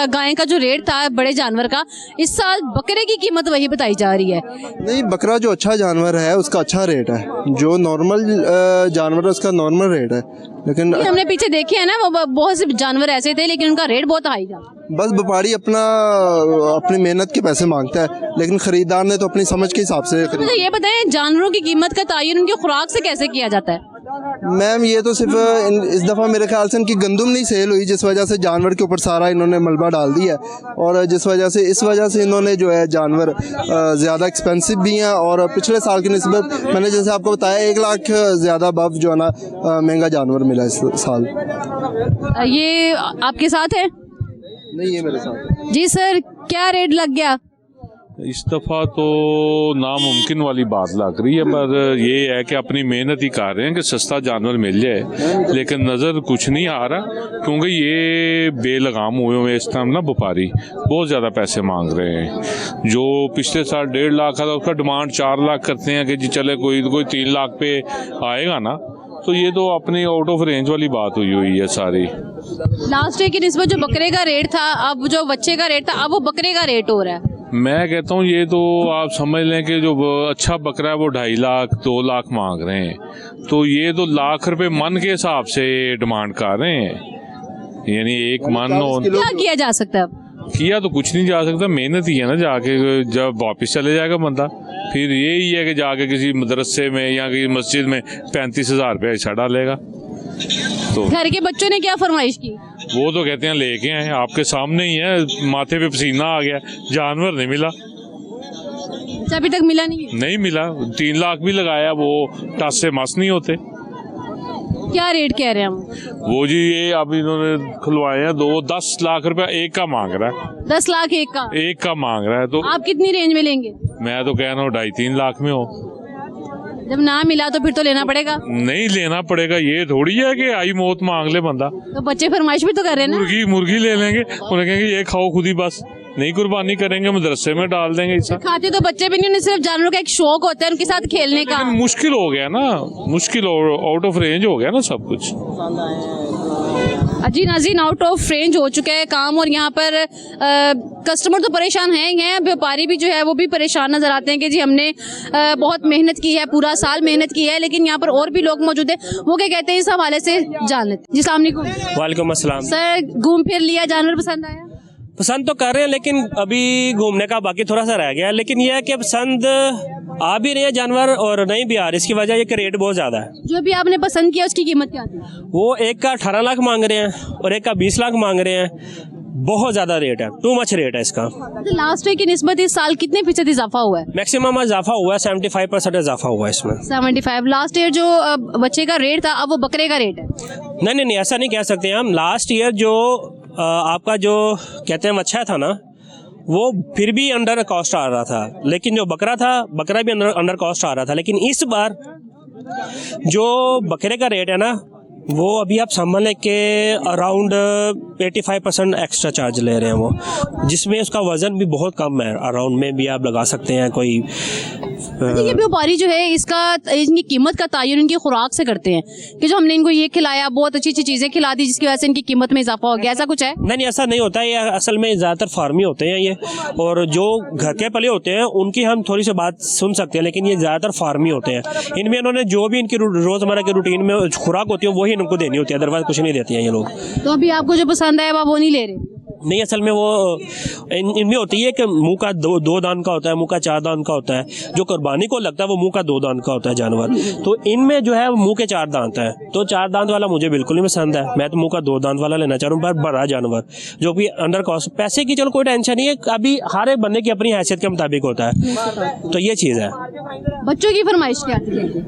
गाय का जो रेट था बड़े जानवर का, इस साल बकरे की कीमत वही बताई जा रही है? नहीं, बकरा जो अच्छा जानवर है उसका अच्छा रेट है, जो नॉर्मल जानवर है उसका नॉर्मल रेट है, लेकिन हमने पीछे देखे हैं ना वो बहुत से जानवर ऐसे थे लेकिन उनका रेट बहुत हाई था। बस व्यापारी अपनी मेहनत के पैसे मांगता है, लेकिन खरीदार ने तो अपनी समझ के हिसाब से मुझे ये बताएं जानवरों की कीमत का तयन उनकी खुराक से कैसे किया जाता है? मैम ये तो सिर्फ इस दफ़ा मेरे ख्याल से इनकी गंदम नहीं सेल हुई, जिस वजह से जानवर के ऊपर सारा इन्होंने मलबा डाल दिया है, और इस वजह से इन्होंने जो है जानवर ज़्यादा एक्सपेंसिव भी हैं, और पिछले साल की निस्बत मैंने जैसे आपको बताया 1 लाख ज़्यादा बफ जो है ना महंगा जानवर मिला इस साल। ये आपके साथ है? नहीं, ये मेरे साथ। जी सर, क्या रेट लग गया? इस दफ़ा तो नामुमकिन वाली बात लग रही है, पर ये है कि अपनी मेहनत ही कर रहे हैं कि सस्ता जानवर मिल जाए, लेकिन नज़र कुछ नहीं आ रहा, क्योंकि ये बेलगाम हुए इस टाइम ना व्यापारी बहुत ज़्यादा पैसे मांग रहे हैं। जो पिछले साल 1.5 लाख का था उसका डिमांड 4 लाख करते हैं कि जी चले कोई 3 लाख पे आएगा ना, तो ये तो अपनी आउट ऑफ रेंज वाली बात हुई है सारी। लास्ट डे की निस्बत जो बकरे का रेट था, अब जो बच्चे का रेट था, अब वो बकरे का रेट हो रहा है। मैं कहता हूँ ये तो आप समझ लें कि जो अच्छा बकरा है वो 2.5 लाख 2 लाख मांग रहे हैं, तो ये तो लाख रुपए मन के हिसाब से डिमांड कर रहे हैं, यानी एक मन। क्या किया जा सकता है? किया तो कुछ नहीं जा सकता, मेहनत ही है ना, जाके जब वापस चले जाएगा बंदा, फिर यही है कि जाके किसी मदरसे में या किसी मस्जिद में 35,000 रुपये ऐसा डालेगा। तो घर के बच्चों ने क्या फरमाइश की? वो तो कहते हैं लेके आए, आपके सामने ही है, माथे पे पसीना आ गया, जानवर नहीं मिला। अभी तक मिला नहीं मिला। 3 लाख भी लगाया, वो टस से मस नहीं होते। क्या रेट कह रहे हैं हम? वो जी ये अभी इन्होंने खुलवाए हैं 10 लाख रुपया एक का मांग रहा है। 10 लाख एक का मांग रहा है, तो आप कितनी रेंज में लेंगे? मैं तो कह रहा हूँ 2.5-3 लाख में हो। जब ना मिला तो फिर तो लेना पड़ेगा। नहीं लेना पड़ेगा, ये थोड़ी है कि आई मौत मांग ले बंदा। तो बच्चे फरमाइश भी तो कर रहे हैं ना। मुर्गी ले लेंगे, उन्हें कहेंगे ये खाओ खुद ही, बस नहीं कुर्बानी करेंगे मदरसे में डाल देंगे। ऐसा खाते तो बच्चे भी नहीं, उन्हें सिर्फ जानवरों का एक शौक होता है उनके साथ खेलने का। मुश्किल हो गया ना, आउट ऑफ रेंज हो गया ना सब कुछ। जी नाज़रीन, आउट ऑफ रेंज हो चुका है काम और यहाँ पर कस्टमर तो परेशान हैं ही हैं, व्यापारी भी जो है वो भी परेशान नजर आते हैं कि जी हमने बहुत मेहनत की है, पूरा साल मेहनत की है, लेकिन यहाँ पर और भी लोग मौजूद हैं, वो क्या कहते हैं इस हवाले से जान लेते हैं। जी अस्सलाम वालेकुम। वालेकुम अस्सलाम। सर, घूम फिर लिया, जानवर पसंद आया? पसंद तो कर रहे हैं, लेकिन अभी घूमने का बाकी थोड़ा सा रह गया है। लेकिन यह है कि पसंद आ भी रहे हैं जानवर और नहीं भी आ रहे, इसकी वजह ये कि रेट बहुत ज़्यादा है। जो भी आपने पसंद किया उसकी कीमत क्या थी? वो एक का 18 लाख मांग रहे हैं और एक का 20 लाख मांग रहे हैं। बहुत ज़्यादा रेट है, टू मच रेट है इसका। लास्ट ईयर की निस्बत इस साल कितने फीसद इजाफा हुआ है? मैक्सिमम इजाफा हुआ है, 75% इजाफा हुआ है इसमें। 75। लास्ट ईयर जो बच्चे का रेट था, अब वो बकरे का रेट है? नहीं, ऐसा नहीं कह सकते हम। लास्ट ईयर जो आपका जो कहते हैं अच्छा था ना, वो फिर भी अंडर कॉस्ट आ रहा था, लेकिन जो बकरा था, बकरा भी अंडर कॉस्ट आ रहा था। लेकिन इस बार जो बकरे का रेट है ना, वो अभी आप समझ लें कि अराउंड 85% एक्स्ट्रा चार्ज ले रहे हैं वो, जिसमें उसका वज़न भी बहुत कम है। अराउंड में भी आप लगा सकते हैं कोई। ये व्यापारी जो है इनकी कीमत का तयन इनकी खुराक से करते हैं कि जो हमने इनको ये खिलाया, बहुत अच्छी अच्छी चीज़ें खिला दी, जिसकी वजह से इनकी कीमत में इजाफा हो गया, ऐसा कुछ है? नहीं, ऐसा नहीं होता है। ये असल में ज़्यादातर फार्मी होते हैं ये, और जो घर के पले होते हैं उनकी हम थोड़ी सी बात सुन सकते हैं, लेकिन ये ज़्यादातर फार्मी होते हैं। इनमें उन्होंने जो भी इनकी रोज़मर्रा की रूटीन में खुराक होती है वही इनको देनी होती है, अदरवाइज कुछ नहीं देती हैं ये लोग। तो अभी आपको जो पसंद आया वो नहीं ले रहे? नहीं, असल में वो इनमें होती है कि मुंह का दो दान का होता है, मुंह का 4 दान का होता है। जो कुर्बानी को लगता है वो मुंह का 2 दान का होता है जानवर। तो इनमें जो है वो मुंह के 4 दांत है, तो 4 दांत वाला मुझे बिल्कुल नहीं पसंद है। मैं तो मुंह का 2 दांत वाला लेना चाह रहा हूँ, पर बड़ा जानवर जो कि अंडर कॉस्ट। पैसे की चलो कोई टेंशन नहीं है, अभी हर एक बंदे की अपनी हैसियत के मुताबिक होता है, तो ये चीज़ है। बच्चों की फरमाइश क्या थी?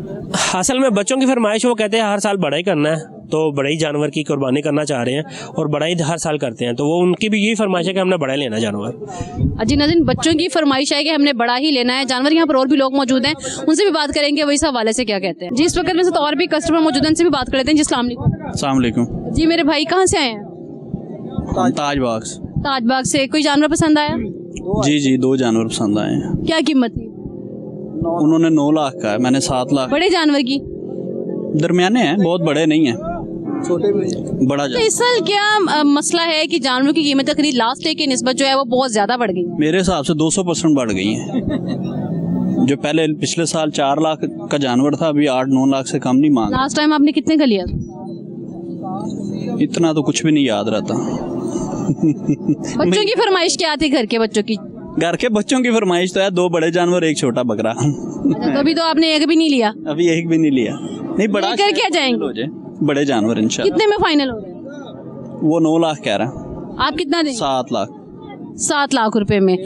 असल में बच्चों की फरमाइश, वो कहते हैं हर साल बड़ा ही करना है, तो बड़ा ही जानवर की कुर्बानी करना चाह रहे हैं और बड़ा ही हर साल करते हैं, तो वो उनकी भी यही फरमाइश है कि हमने बड़ा ही लेना जानवर। जी नाज़रीन, बच्चों की फरमाइश है कि हमने बड़ा ही लेना है जानवर। यहाँ पर और भी लोग मौजूद हैं, उनसे भी बात करेंगे वो इस हवाले से क्या कहते हैं। जी, इस वक्त में से तो और भी कस्टमर मौजूद हैं, उनसे भी बात कर लेते हैं। जी अस्सलाम वालेकुम। जी मेरे भाई कहाँ से आए हैं? ताजबाग। ताजबाग से। कोई जानवर पसंद आया? जी 2 जानवर पसंद आए हैं। क्या कीमत थी? उन्होंने 9 लाख का है, मैंने 7 लाख। बड़े जानवर की? दरमियाने हैं, बहुत बड़े नहीं हैं, बड़ा तो इस साल क्या मसला है कि जानवरों की कीमत खरीद लास्ट ईयर की निस्बत जो है वो बहुत ज्यादा बढ़ गई? मेरे हिसाब से 200% बढ़ गई हैं। जो पहले पिछले साल 4 लाख का जानवर था, अभी 8-9 लाख से कम नहीं मांग। लास्ट टाइम आपने कितने का लिया? इतना तो कुछ भी नहीं याद रहता। बच्चों की फरमाइश क्या थी? घर के बच्चों की? घर के बच्चों की फरमाइश तो है 2 बड़े जानवर, 1 छोटा बकरा। तो अभी तो आपने एक भी नहीं लिया? अभी एक भी नहीं लिया। नहीं, बड़ा लेकर क्या जाएंगे? बड़े जानवर इंशाल्लाह। कितने में फाइनल हो रहे हैं? वो 9 लाख कह रहा है। आप कितना देंगे? 7 लाख। 7 लाख रुपए में।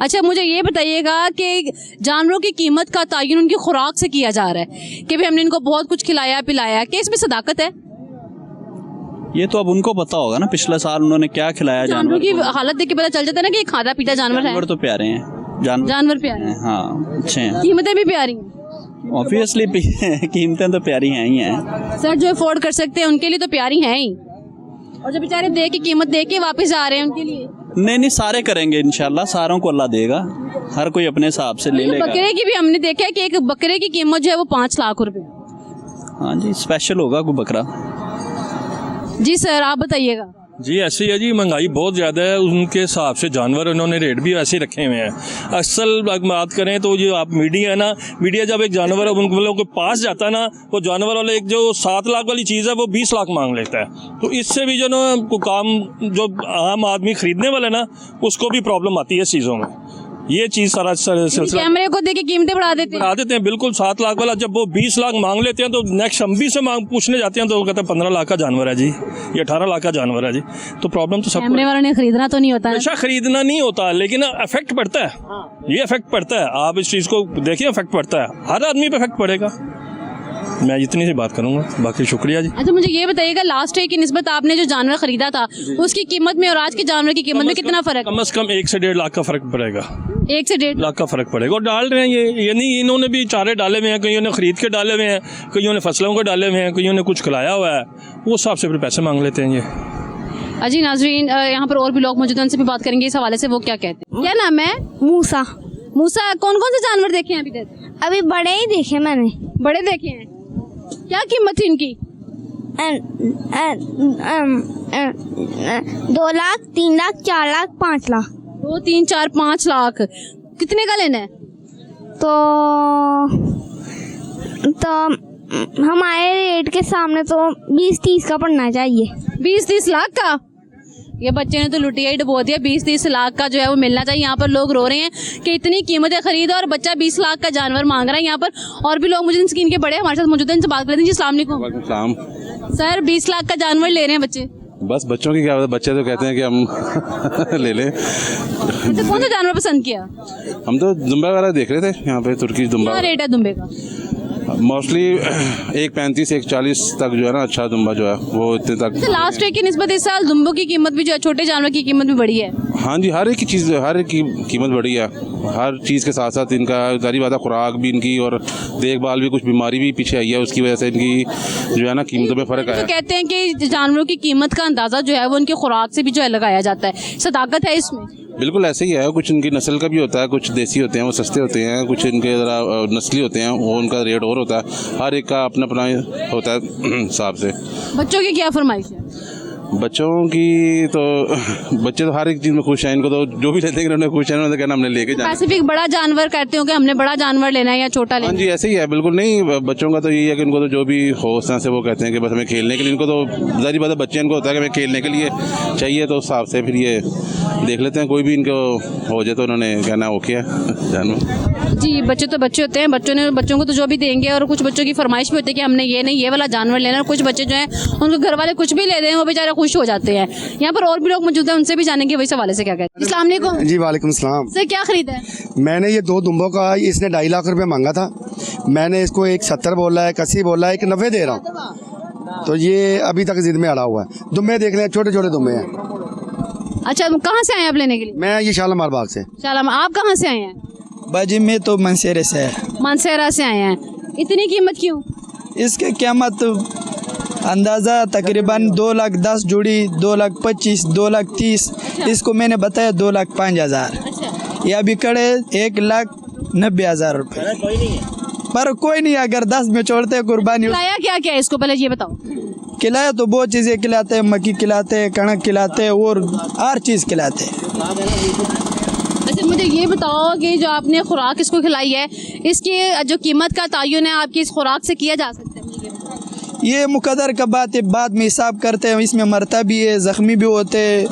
अच्छा, मुझे ये बताइएगा कि जानवरों की कीमत का तयन उनकी खुराक से किया जा रहा है कि भाई हमने इनको बहुत कुछ खिलाया पिलाया, क्या इसमें सदाकत है? ये तो अब उनको पता होगा ना, पिछले साल उन्होंने क्या खिलाया। जानवरों की हालत देख के पता चल जाता है ना कि खाता पीता जानवर है। जानवर तो प्यारे हैं, जानवर प्यारे हैं। हाँ, अच्छे हैं। कीमतें भी प्यारी हैं। ऑब्वियसली कीमतें तो प्यारी हैं ही हैं। सर, जो अफोर्ड कर सकते हैं उनके लिए तो प्यारी हैं ही, और जो बेचारे दे के कीमत दे के वापस जा रहे हैं उनके लिए नहीं, सारे करेंगे इंशाल्लाह, सारों को अल्लाह देगा, हर कोई अपने हिसाब से ले लेगा। बकरे की भी हमने देखा है कि एक बकरे की कीमत जो है वो 5 लाख रुपए। हाँ जी, स्पेशल होगा कोई बकरा। जी सर, आप बताइएगा। जी ऐसे ही है जी, महंगाई बहुत ज़्यादा है, उनके हिसाब से जानवर उन्होंने रेट भी ऐसे रखे हुए हैं। असल बात करें तो जो आप मीडिया है ना, मीडिया जब एक जानवर उन लोगों के पास जाता है ना, वो जानवर वाले एक जो 7 लाख वाली चीज़ है वो 20 लाख मांग लेता है। तो इससे भी जो ना को काम जो आम आदमी ख़रीदने वाले ना, उसको भी प्रॉब्लम आती है इस चीज़ों में। ये चीज़ सारा सिलसिला कैमरे को देके कीमतें बढ़ा देते हैं। बिल्कुल 7 लाख वाला जब वो 20 लाख मांग लेते हैं, तो नेक्स्ट हम भी से पूछने जाते हैं तो वो कहते हैं 15 लाख का जानवर है जी, ये 18 लाख का जानवर है जी। तो प्रॉब्लम तो सब कैमरे वालों ने खरीदना तो नहीं होता है। हमेशा खरीदना नहीं होता, लेकिन इफेक्ट पड़ता है। ये इफेक्ट पड़ता है, आप इस चीज़ को देखिए, इफेक्ट पड़ता है, हर आदमी पे इफेक्ट पड़ेगा। मैं इतनी सी बात करूंगा, बाकी शुक्रिया जी। अच्छा, मुझे ये बताइएगा, लास्ट ईयर की निस्बत आपने जो जानवर खरीदा था उसकी कीमत में और आज के जानवर की कीमत में कितना फर्क? कम से कम 1 से 1.5 लाख का फर्क पड़ेगा। 1 से 1.5 लाख का फर्क पड़ेगा। और डाल रहे हैं ये नहीं, इन्होंने भी चारे डाले हुए हैं, कईयों ने खरीद के डाले हुए हैं, कईयों ने फसलों को डाले हुए हैं, कईयों ने कुछ खिलाया हुआ है, वो हिसाब से फिर पैसे मांग लेते हैं ये। अजी नाजरीन, यहाँ पर और भी लोग मौजूद हैं, उनसे भी बात करेंगे इस हवाले से, वो क्या कहते हैं। क्या नाम है? मूसा। मूसा, कौन कौन से जानवर देखे हैं अभी तक? अभी बड़े ही देखे मैंने। बड़े देखे हैं। क्या कीमत थी इनकी? 2 लाख 3 लाख 4 लाख 5 लाख 2 3 4 5 लाख कितने का लेना है? तो हमारे रेट के सामने तो 20-30 का पड़ना चाहिए। 20-30 लाख का? ये बच्चे ने तो लुटिया ही डुबो दिया। 20-30 लाख का जो है वो मिलना चाहिए। यहाँ पर लोग रो रहे हैं कि इतनी कीमतें खरीदो और बच्चा 20 लाख का जानवर मांग रहा है। यहाँ पर और भी लोग मुझे स्क्रीन के बड़े हमारे साथ मौजूद हैं, इनसे बात करते हैं। जी अस्सलाम वालेकुम। सर 20 लाख का जानवर ले रहे हैं बच्चे? बस बच्चों की क्या बात है, बच्चे तो कहते हैं कि हम ले लें। तो कौन सा जानवर पसंद किया? हम तो दुम्बा वगैरह देख रहे थे यहाँ पे, तुर्की दुम्बा। क्या रेट है दुम्बे का? मोस्टली 1.35 1.40 तक जो है ना, अच्छा दुम्बा जो है वो इतने तक। लास्ट वीक की निस्बत इस साल दुम्बों की कीमत भी जो है, छोटे जानवर की कीमत भी बढ़ी है। हाँ जी, हर एक की चीज़, हर एक की कीमत बढ़ी है। हर चीज़ के साथ साथ इनका सारी बात है, खुराक भी इनकी और देखभाल भी, कुछ बीमारी भी पीछे आई है, उसकी वजह से इनकी जो है ना कीमतों में फ़र्क आया। तो कहते हैं कि जानवरों की कीमत का अंदाज़ा जो है वो उनकी खुराक से भी जो है लगाया जाता है। सदाकत है इसमें? बिल्कुल ऐसे ही है। कुछ इनकी नस्ल का भी होता है, कुछ देसी होते हैं वो सस्ते होते हैं, कुछ इनके ज़रा नस्ली होते हैं वो उनका रेट और होता है। हर एक का अपना अपना होता है हिसाब से। बच्चों की क्या फरमाइश है? बच्चों की तो बच्चे तो हर एक चीज़ में खुश हैं। इनको तो जो भी लेते हैं उन्होंने खुश हैं, उन्होंने कहना हमने लेके जाना। स्पेसिफिक बड़ा जानवर कहते हो कि हमने बड़ा जानवर लेना है या छोटा लेना है? हाँ जी, ऐसे ही है। बिल्कुल नहीं, बच्चों का तो यही है कि इनको तो जो भी हो उस तरह से वो कहते हैं कि बस हमें खेलने के लिए। इनको तो ज़ाहिर बात है, बच्चे इनको होता है कि हमें खेलने के लिए चाहिए, तो उस हिसाब से फिर ये देख लेते हैं। कोई भी इनको हो जाए तो उन्होंने कहना ओके है जानवर। जी, बच्चे तो बच्चे होते हैं, बच्चों को तो जो भी देंगे। और कुछ बच्चों की फरमाइश भी होती है कि हमने ये नहीं ये वाला जानवर लेना है। और कुछ बच्चे जो हैं उनको घर वाले कुछ भी ले दें वो बेचारे खुश हो जाते हैं। यहाँ पर और भी लोग मौजूद हैं, उनसे भी जानेंगे वही सवाल से क्या कहते हैं। अस्सलाम वालेकुम। जी वालेकुम सलाम। सर क्या खरीदा है? मैंने ये 2 दुम्बों का, इसने 2.5 लाख रुपए मांगा था। मैंने इसको एक 70 बोला है, 80 बोला है, एक 90 दे रहा हूँ। तो ये अभी तक जिद में अड़ा हुआ है। दुम्बे देख लें, छोटे छोटे दुम्बे हैं। अच्छा, कहाँ से आए आप लेने के लिए? मैं ये शालामार बाग से। शालामार। आप कहाँ से आए हैं? बाजी में तो मनसेरे से है। मानसेरा से आए हैं। इतनी कीमत क्यों? इसके कीमत अंदाज़ा तकरीबन 2,10,000 जोड़ी, 2,25,000, 2,30,000। इसको मैंने बताया 2,05,000। ये अभी कड़े 1,90,000 रुपये। पर कोई नहीं, अगर 10 में छोड़ते हैं कुर्बानी। खिलाया क्या क्या है इसको, पहले ये बताओ। खिलाया तो बहुत चीज़ें खिलाते हैं, मक्की खिलाते हैं, कणक खिलाते हैं और हर चीज़ खिलाते हैं। अच्छा, मुझे ये बताओ कि जो आपने खुराक इसको खिलाई है, इसकी जो कीमत का तयन है आपकी इस खुराक से किया जा सकता है? ये मुकद्दर का बात है, बाद में हिसाब करते हैं। इसमें मरता भी है, ज़ख्मी भी होते हैं,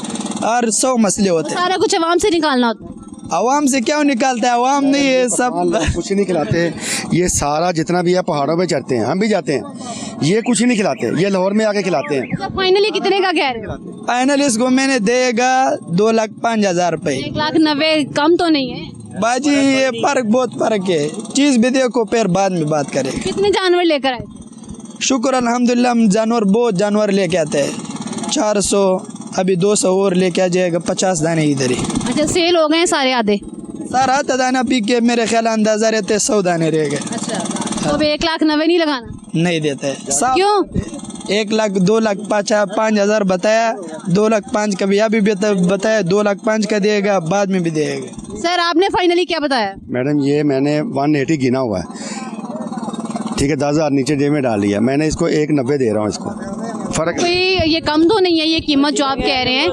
और 100 मसले होते हैं। सारा कुछ आवाम से निकालना होता है। आवाम से क्यों निकालता है? आवाम नहीं है, सब कुछ नहीं खिलाते। ये सारा जितना भी है पहाड़ों पे चढ़ते हैं, हम भी जाते हैं। ये कुछ नहीं खिलाते, ये लाहौर में आके खिलाते हैं। फाइनली कितने का कह रहे हो? फाइनल इसको मैंने देगा 2,05,000 रुपये। 1,90,000 कम तो नहीं है बाजी? ये फर्क, बहुत फर्क है। चीज़ भी देखो, फिर बाद में बात करें। कितने जानवर लेकर आए? शुक्र अल्हम्दुलिल्लाह, हम जानवर बहुत जानवर लेके आते हैं। 400, अभी 200 और लेके आ जाएगा। 50 दाने इधर ही। अच्छा, सेल हो गए सारे आधे? सारा आधा दाना पी के मेरे ख्याल अंदाजा रहते 100 दाने रह गए। अच्छा, तो अब 1,90,000 नहीं लगाना? नहीं देते। क्यों? 1 लाख 2,05,000 बताया, 2,05,000 का भी अभी बताया, 2,05,000 का देगा, बाद में भी देगा। सर आपने फाइनली क्या बताया? मैडम ये मैंने 180 गिना हुआ है, ठीक है। 10,000 नीचे जेब में डाल लिया। मैंने इसको 1,90 दे रहा हूँ। इसको फर्क कोई ये कम तो नहीं है ये कीमत जो आप कह रहे हैं?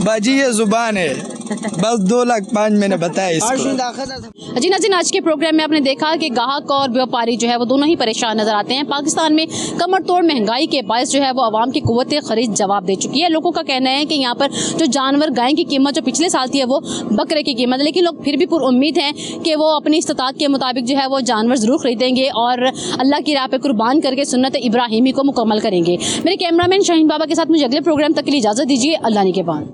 बाजी ये जुबान है, बस 2,05,000 मैंने बताया इसको। जी नाज़रीन, आज के प्रोग्राम में आपने देखा कि ग्राहक और व्यापारी जो है वो दोनों ही परेशान नजर आते हैं। पाकिस्तान में कमर तोड़ महंगाई के बायस जो है वो आवाम की कुव्वत खरीद जवाब दे चुकी है। लोगों का कहना है कि यहाँ पर जो जानवर, गाय की कीमत जो पिछले साल थी है वो बकरे की कीमत है, लेकिन लोग फिर भी पुरुम्मीद हैं कि वो अपनी इस्तात के मुताबिक जो है वो जानवर ज़रूर खरीदेंगे और अल्लाह की राह पे कुर्बान करके सुन्नत इब्राहिमी को मुकम्मल करेंगे। मेरे कैमरामैन शाहीन बाबा के साथ मुझे अगले प्रोग्राम तक के लिए इजाज़त दीजिए। अल्लाह ने के बाद।